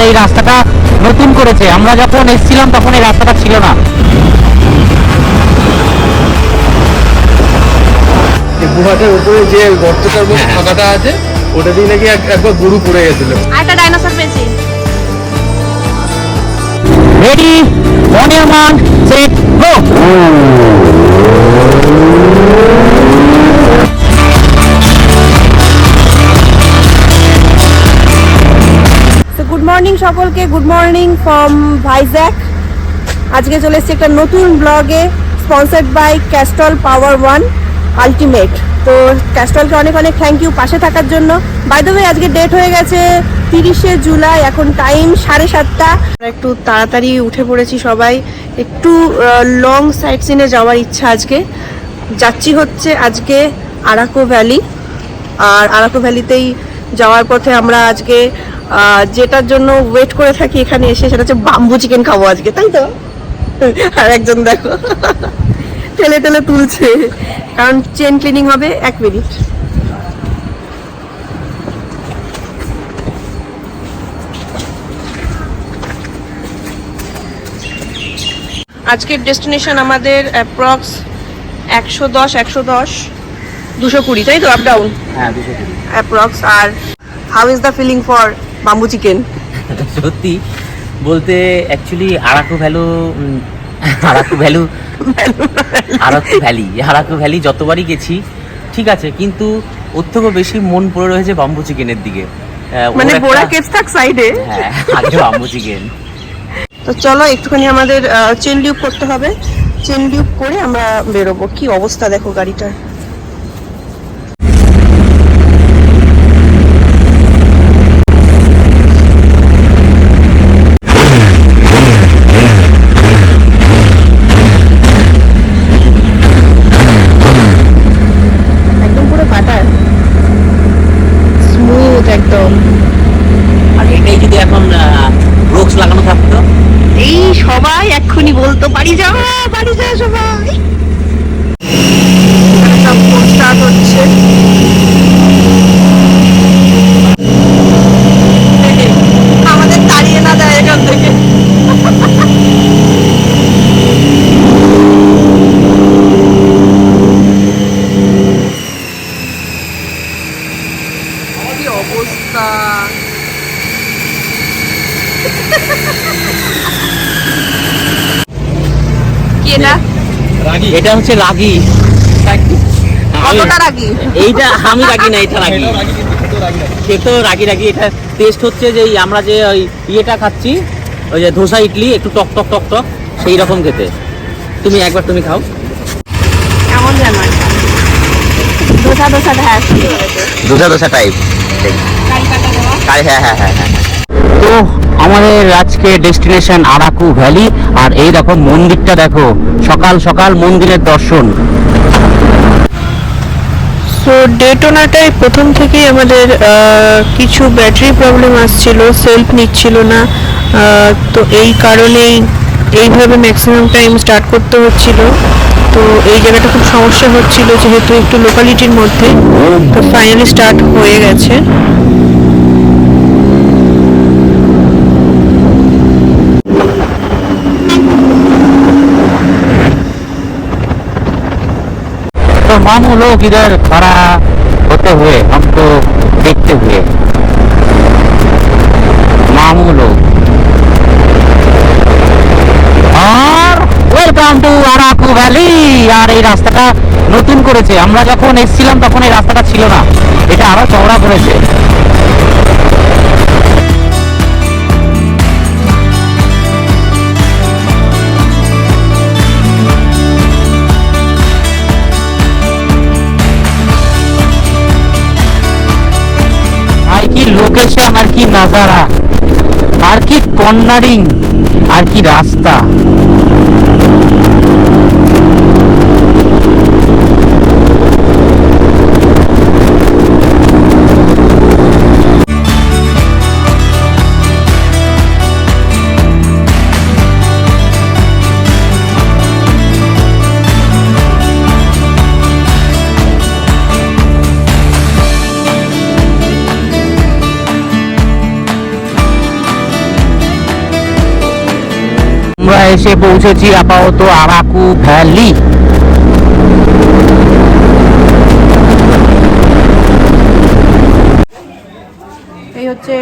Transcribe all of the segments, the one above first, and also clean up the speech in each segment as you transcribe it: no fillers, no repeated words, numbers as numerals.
এই রাস্তাটা নতুন করেছে। আমরা যখন এসেছিলাম তখন এই রাস্তাটা ছিল না। গুহাটার উপরে যে গর্তটার মধ্যে ফাঁকাটা আছে ওটা দিয়ে নাকি একবার গরু পড়ে গেছিল। একটা ডাইনোসর পেয়েছি। Ready, on your mark, set, go. Good morning সকলকে, গুড মর্নিং ফ্রম ভাইজ্যাক। আজকে চলে এসেছি একটা নতুন ব্লগে, sponsored by Castrol power one ultimate. তো ক্যাস্টলকে অনেক অনেক থ্যাংক ইউ পাশে থাকার জন্য। বাই দ্য ওয়ে আজকে ডেট হয়ে গেছে 30শে জুলাই, এখন টাইম 7:30। একটু তাড়াতাড়ি উঠে পড়েছি সবাই, একটু লং সাইট সিনে যাওয়ার ইচ্ছা আজকে। যাচ্ছি হচ্ছে আজকে আরাকো ভ্যালি, আর আরাকো ভ্যালিতেই যাওয়ার পথে আমরা আজকে যেটার জন্য ওয়েট করে থাকি এখানে এসে, সেটা হচ্ছে বাম্বু চিকেন খাবো আজকে, তাই তো? আর একজন দেখো ঠেলে ঠেলে তুলছে, কারণ চেন ক্লিনিং হবে। 1 মিনিট। আজকের ডেস্টিনেশন আমাদের অ্যাপ্রক্স 110, 220, তাই তো? আপ ডাউন, হ্যাঁ 220 অ্যাপ্রক্স। আর how is the feeling for bamboo chicken? সত্যি বলতে অ্যাকচুয়ালি আরাকো ভ্যালি যতবারই গেছি ঠিক আছে, কিন্তু ওর থেকেও বেশি মন পড়ে রয়েছে বাম্বু চিকেনের দিকে। মানে বোরা কেপস থাক সাইডে, হ্যাঁ আগে বাম্বু চিকেন। তো চলো একটুখানি আমাদের চেন লিউপ করতে হবে, চেন লিউপ করে আমরা বেরোবো। কি অবস্থা দেখো গাড়িটার। একদম পুরো বাটার স্মুথ একদম। আর এটাই যদি এখন ব্রোক্স লাগানো থাকতো, এই সবাই এক্ষুনি বলতো বাড়ি যাও, বাড়ি যাও সবাই। সব স্টার্ট হচ্ছে। আমাদের তাড়িয়ে না দেয় এখান থেকে। কি অবস্থা! কি এটা? এটা হচ্ছে রাগি। কতটা রাগি? এইটা আমি রাগি না, এটা রাগি। সে তো রাগি। এটা টেস্ট হচ্ছে যে আমরা যে ওই ইয়েটা খাচ্ছি, ওই যে ধোসা ইডলি, একটু টক টক টক টক সেই রকম খেতে। তুমি একবার তুমি খাও। কেমন জানো? ধোসা হ্যাঁ, ধোসা টাইপ। হ্যাঁ। তো আমাদের আজকে ডেস্টিনেশন আরাকু ভ্যালি, আর এই দেখো মন্দিরটা দেখো, সকাল সকাল মন্দিরের দর্শন। সো ডেটোনাটায় প্রথম থেকেই আমাদের কিছু ব্যাটারি প্রবলেম আসছিল, সেলফ নিচ্ছিল না। তো এই কারণেই এইভাবে ম্যাক্সিমাম টাইম স্টার্ট করতে হচ্ছিল। তো এই জায়গাটা খুব সমস্যা হচ্ছিল, যেহেতু একটু লোকালিটির মধ্যে। তো ফাইনালি স্টার্ট হয়ে গেছে। तो मामू लोग इधर खड़ा होते हुए हमको देखते हुए, मामू लोग। আর ওয়েলকাম টু আরাকু ভ্যালি। আর এই রাস্তাটা নতুন করেছে, আমরা যখন এসেছিলাম তখন এই রাস্তাটা ছিল না, এটা আরো চওড়া করেছে। কি লোকেশন, আর কি নাজারা, আর কি কর্নারিং, আর কি রাস্তা। এসে পৌঁছেছি আপাতত আরাকু ভ্যালি। এই হচ্ছে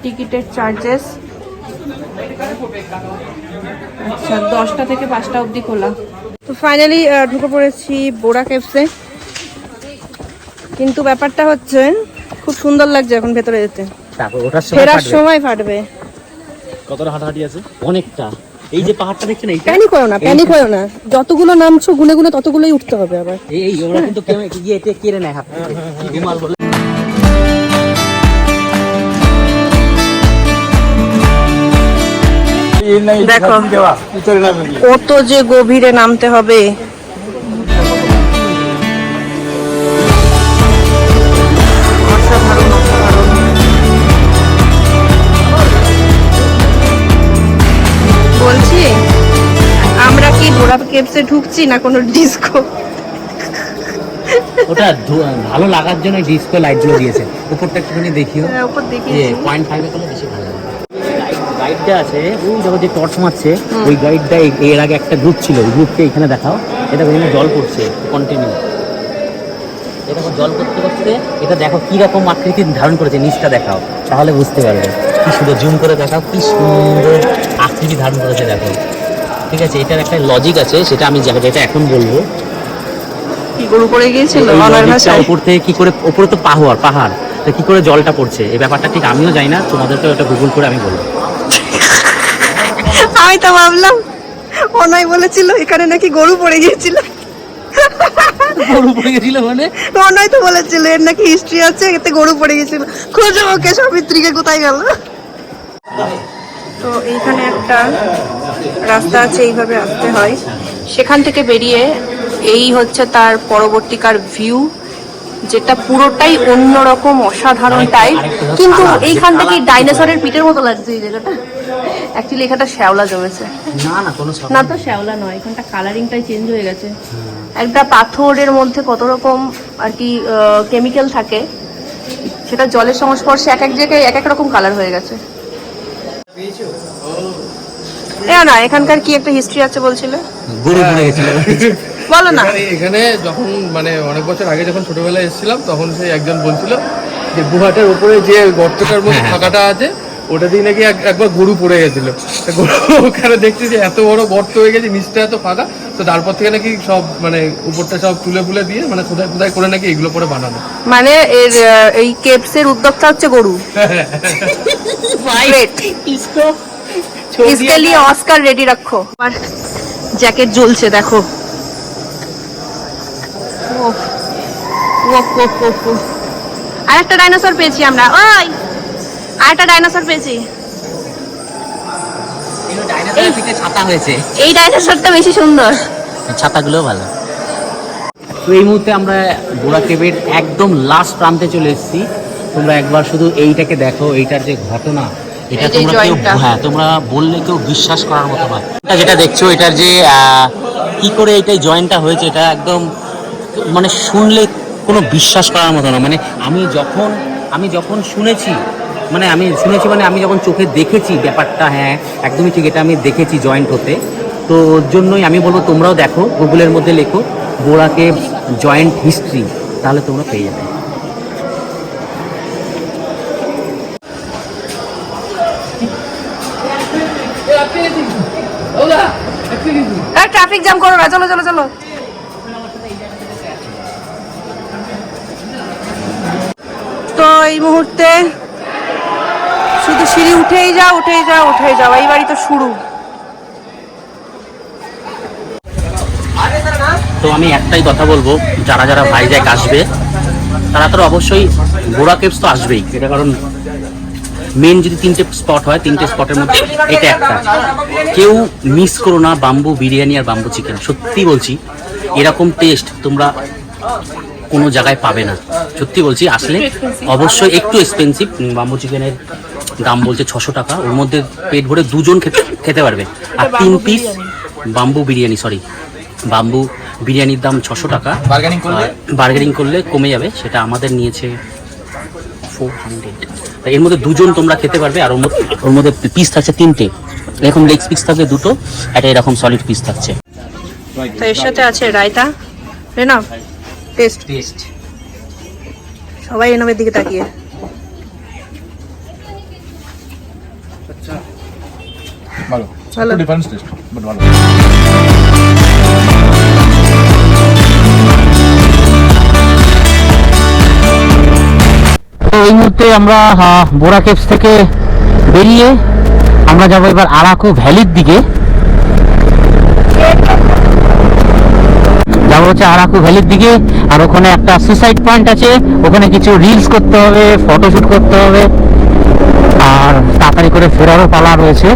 টিকিটের চার্জেস। আচ্ছা, 10টা থেকে 5টা অবধি খোলা। তো ফাইনালি ঢুকে পড়েছি বোরা কেভসে। কিন্তু ব্যাপারটা হচ্ছে খুব সুন্দর লাগছে এখন ভেতরে যেতে, তারপর ওটার ফেরার সময় ফাটবে। কতটা হাঁটাহাঁটি আছে? অনেকটা। এই যে পাহাড়টা দেখছেন, এইটা প্যানিক করো না, প্যানিক করো না, যতগুলো নামছো গুনে গুনে ততগুলোই উঠতে হবে আবার। এই ওরা কিন্তু গিয়ে এতে কেড়ে নেয় হাত থেকে। কি ঘুমাল বলে। দেখো কত যে গভীরে নামতে হবে। অসাধারণ, অসাধারণ। বলছি আমরা কি বোরা কেভসে ঢুকছি না কোনো ডিস্কো? ওটা ভালো লাগার জন্য ডিসপ্লে লাইট গুলো দিয়েছে। উপরটা একটুখানি দেখিও, উপর যে দেখিয়েছি। 0.5 করলে বেশি ভালো লাগে। গাইডটা আছে ওই দেখো যে টর্চ মারছে, ওই গাইডটা এর আগে একটা গ্রুপ ছিল, ওই গ্রুপকে এখানে দেখাও। এটা ওখানে জল পড়ছে কন্টিনিউ। এটা জল করতে করতে এটা দেখো কি রকম আকৃতি ধারণ করেছে, নিচটা দেখাও তাহলে বুঝতে পারবে। কি সুন্দর জুম করে দেখাও, কি সুন্দর আকৃতি ধারণ করেছে দেখো। ঠিক আছে, এটার একটা লজিক আছে, সেটা আমি যেটা এখন বলবো। কি গরু পড়ে গিয়েছিল এই অনার লজিকটা ভাষায়? উপর থেকে কি করে, উপরে তো পাহাড় তো কি করে জলটা পড়ছে, এই ব্যাপারটা ঠিক আমিও জানি না, তোমাদেরকে ওটা গুগল করে আমি বলবো। আমি তো ভাবলাম অনয় বলেছিল এখানে নাকি গরু পড়ে গিয়েছিল। গরু পড়ে গেছিল মানে? অনয় তো বলেছিল এর নাকি হিস্ট্রি আছে, এতে গরু পড়ে গিয়েছিল। খোঁজো ওকে, সৌমিত্রীকে কোথায় গেল। তো এইখানে একটা রাস্তা আছে, এইভাবে আসতে হয়। সেখান থেকে বেরিয়ে এই হচ্ছে তার পরবর্তীকার ভিউ, যেটা পুরোটাই অন্যরকম অসাধারণ টাইপ। কিন্তু এইখান থেকে ডাইনোসরের পিঠের মতো লাগছে এই জায়গাটা। অ্যাকচুয়ালি এখানটা শ্যাওলা জমেছে। না কোনো না তো শ্যাওলা নয়, এখানটা কালারিংটাই চেঞ্জ হয়ে গেছে। একটা পাথরের মধ্যে কত রকম আর কি কেমিক্যাল থাকে, সেটা জলের সংস্পর্শে এক এক জায়গায় এক এক রকম কালার হয়ে গেছে। না এখানকার কি একটা হিস্ট্রি আছে বলছিলে? গরু পড়ে গেছিল বলো না। এখানে যখন মানে অনেক বছর আগে যখন ছোটবেলায় এসেছিলাম, তখন সেই একজন বলছিল যে গুহাটার উপরে যে গর্তটার মধ্যে ফাঁকাটা আছে, ওটা দিয়ে নাকি একবার গরু পড়ে গেছিল। ওখানে দেখছি যে এত বড় গর্ত হয়ে গেছে, নিচটা এত ফাঁকা, তো তারপর থেকে নাকি সব মানে উপরটা সব তুলে দিয়ে মানে কোথায় করে নাকি এগুলো করে বানানো। মানে এর এই কেপসের উদ্যোক্তা হচ্ছে গরু। इसके लिए ऑस्कर रेडी रखो। আর জ্যাকেট জ্বলছে দেখো। আর একটা ডাইনোসর পেয়েছি আমরা। ওই আরেকটা ডাইনোসর পেয়েছি। ছাতা হয়েছে, এই ডাইনোসরটা বেশি সুন্দর। ছাতাগুলো ভালো। তো এই মুহূর্তে আমরা বোরা কেভের একদম লাস্ট প্রান্তে চলে এসেছি। তোমরা একবার শুধু এইটাকে দেখো, এইটার যে ঘটনা, এটা তোমরা কেউ, হ্যাঁ তোমরা বললে কেউ বিশ্বাস করার মতো নয়। এটা যেটা দেখছো, এটার যে কি করে এইটাই জয়েন্টটা হয়েছে, এটা একদম মানে শুনলে কোনো বিশ্বাস করার মতো না। মানে আমি যখন শুনেছি মানে আমি যখন চোখে দেখেছি ব্যাপারটা, হ্যাঁ একদমই ঠিক, এটা আমি দেখেছি জয়েন্ট হতে। তো ওর জন্যই আমি বলবো তোমরাও দেখো, গুগলের মধ্যে লেখো বোরা কেভ জয়েন্ট হিস্ট্রি, তাহলে তোমরা পেয়ে যাবে। ট্রাফিক জ্যাম করো না, চলো চলো চলো। তো এই মুহূর্তে শুধু সিঁড়ি উঠেই যাও, এই বাড়ি তো শুরু। তো আমি একটাই কথা বলবো, যারা ভাইজ্যাক আসবে তারা তো অবশ্যই বোরা কেভস তো আসবেই। এটা কারণ মেন যদি 3টে স্পট হয়, 3টে স্পটের মধ্যে এটা একটা। কেউ মিস করো না বাম্বু বিরিয়ানি আর বাম্বু চিকেন। সত্যি বলছি, এরকম টেস্ট তোমরা কোনো জায়গায় পাবে না। সত্যি বলছি, আসলে অবশ্যই একটু এক্সপেন্সিভ। বাম্বু চিকেনের দাম বলছে 600 টাকা, ওর মধ্যে পেট ভরে দুজন খেতে পারবে। আর 3 পিস বাম্বু বিরিয়ানির দাম 600 টাকা। বার্গেনিং করলে কমে যাবে, সেটা আমাদের নিয়েছে 400। এর মধ্যে দুজন তোমরা খেতে পারবে, আর ওর মধ্যে পিস থাকছে 3টে। এরকম লেগ পিস থাকবে দুটো, একটা এরকম সলিড পিস থাকছে। তো এর সাথে আছে রায়তা। না টেস্ট টেস্ট সবাই এনামের দিকে তাকিয়ে। ভালো ভালো। ডিফারেন্স টেস্ট বাট ভালো। তো এই মুহূর্তে আমরা বোরা কেভস থেকে বেরিয়ে আমরা যাবো এবার আরাকু ভ্যালির দিকে। যাবো হচ্ছে আরাকু ভ্যালির দিকে, আর ওখানে একটা সুসাইড পয়েন্ট আছে, ওখানে কিছু রিলস করতে হবে, ফটোশুট করতে হবে, আর তাড়াতাড়ি করে ফেরারও পালা রয়েছে।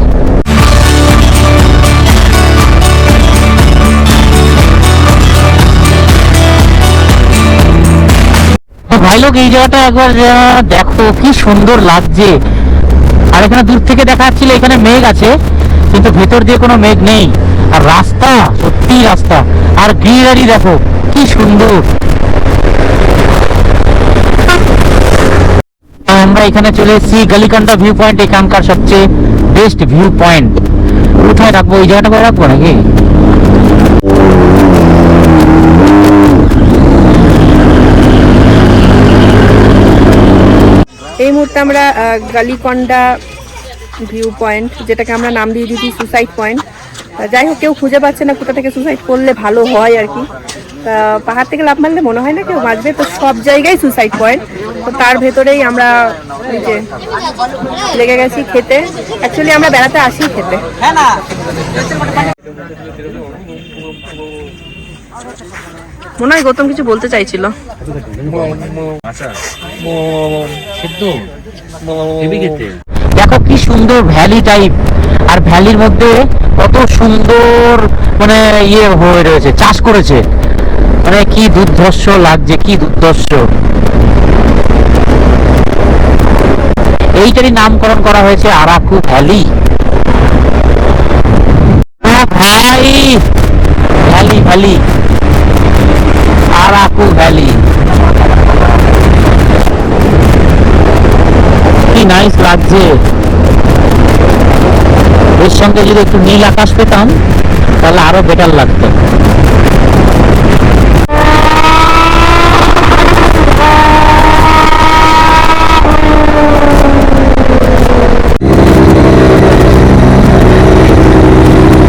ভাই লোক এই জায়গাটা একবার দেখো কি সুন্দর লাগছে। আর এখানে দূর থেকে দেখা যাচ্ছিল এখানে মেঘ আছে, কিন্তু ভেতর দিয়ে কোনো মেঘ নেই। আর রাস্তা সত্যি রাস্তা, আর গ্রিনারি দেখো কি সুন্দর। আমরা এখানে চলে এসেছি গালিকান্ডা ভিউ পয়েন্ট, এখানকার সবচেয়ে বেস্ট ভিউ পয়েন্ট। কোথায় রাখবো, এই জায়গাটা করে রাখবো নাকি? এই মুহূর্তে আমরা গালিকন্ডা ভিউ পয়েন্ট, যেটাকে আমরা নাম দিয়ে দিয়েছি সুসাইড পয়েন্ট। যাই হোক, কেউ খুঁজে পাচ্ছে না কোথা থেকে সুসাইড করলে ভালো হয় আর কি। পাহাড় থেকে লাফ মারলে মনে হয় না কেউ বাঁচবে, তো সব জায়গায় সুসাইড পয়েন্ট। তো তার ভেতরেই আমরা নিচে লেগে গেছি খেতে। অ্যাকচুয়ালি আমরা বেড়াতে আসি খেতে। মনে হয় গৌতম কিছু বলতে চাইছিল। দেখো কি সুন্দর ভ্যালি টাইপ, আর ভ্যালির মধ্যে কত সুন্দর মানে ইয়ে হয়ে রয়েছে, চাষ করেছে, মানে কি দুর্ধর্ষ লাগছে, কি দুর্ধর্ষ। এইটারই নামকরণ করা হয়েছে আরাকু ভ্যালি। ভাই ভ্যালি ভ্যালি আরাকু ভ্যালি, কি নাইস লাগছে। এর সঙ্গে যদি একটু নীল আকাশ পেতাম তাহলে আরো বেটার লাগতো।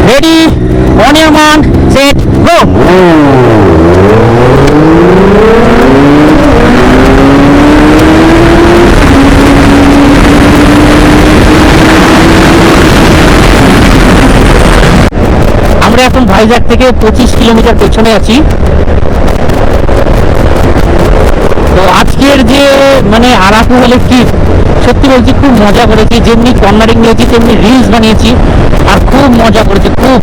Ready, on your mark, set, go. আমরা এখন ভাইজ্যাক থেকে 25 কিলোমিটার পেছনে আছি। তো আজকের যে মানে আরাকু ভ্যালির ট্রিপ, সত্যি বলছি খুব মজা করেছি। যেমনি কর্নারিং নিয়েছি তেমনি রিলস বানিয়েছি, আর খুব মজা করেছি খুব।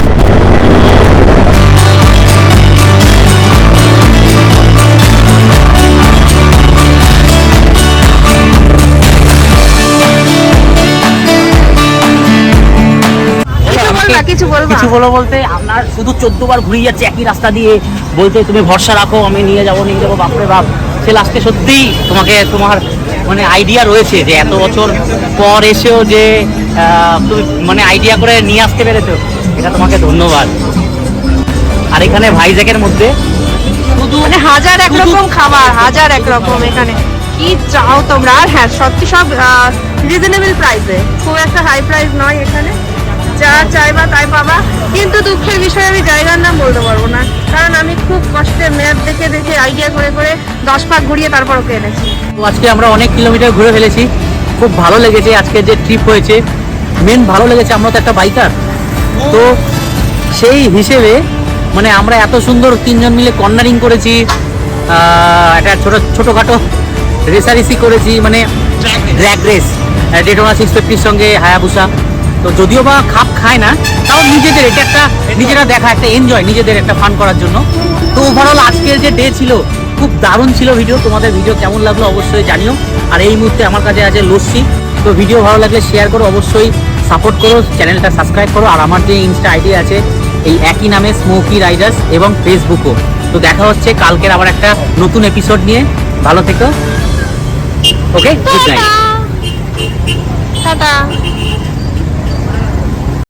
কিছু বলো বলতে আপনার শুধু 14 বার ঘুরিয়ে যাচ্ছে একই রাস্তা দিয়ে, বলতে তুমি ভরসা রাখো, আমি নিয়ে যাবো বাপরে বাপ। সে লাস্টে সত্যি তোমাকে তোমার মানে আইডিয়া রয়েছে যে এত বছর পর এসেও যে তুমি মানে আইডিয়া করে নিয়ে আসতে পেরেছো, এটা তোমাকে ধন্যবাদ। আর এখানে ভাইজ্যাকের মধ্যে শুধু মানে হাজার একরকম খাবার, হাজার একরকম এখানে কি চাও তোমরা। আর হ্যাঁ, সত্যি সব রিজনেবল প্রাইসে, খুব একটা হাই প্রাইস নয় এখানে। যা চাইবা তাই পাবা। কিন্তু দুঃখের বিষয় আমি জায়গার নাম বলতে পারবো না, কারণ আমি খুব কষ্টে ম্যাপ দেখে দেখে আইডিয়া করে করে 10 পাক ঘুরিয়ে তারপর ওকে এনেছি। তো আজকে আমরা অনেক কিলোমিটার ঘুরে ফেলেছি, খুব ভালো লেগেছে আজকে যে ট্রিপ হয়েছে। মেন ভালো লেগেছে, আমরা তো একটা বাইকার, তো সেই হিসেবে মানে আমরা এত সুন্দর 3 জন মিলে কর্নারিং করেছি, একটা ছোটোখাটো রেসারেসি করেছি, মানে ড্র্যাগ রেস ডেটোনা 650 সঙ্গে হায়াবুসা। তো যদিও বা খাপ খায় না, তাও নিজেদের এটা একটা নিজেরা দেখা একটা এনজয়, নিজেদের একটা ফান করার জন্য। তো ওভারঅল আজকের যে ডে ছিল খুব দারুণ ছিল। তোমাদের ভিডিও কেমন লাগলো অবশ্যই জানিও। আর এই মুহূর্তে আমার কাছে আছে লস্যি। তো ভিডিও ভালো লাগলে শেয়ার করো, অবশ্যই সাপোর্ট করো, চ্যানেলটা সাবস্ক্রাইব করো। আর আমার যে ইনস্টা আইডি আছে এই একই নামে স্মোকি রাইডার্স, এবং ফেসবুকও। তো দেখা হচ্ছে কালকের আবার একটা নতুন এপিসোড নিয়ে। ভালো থেকো, ওকে, গুড নাইট।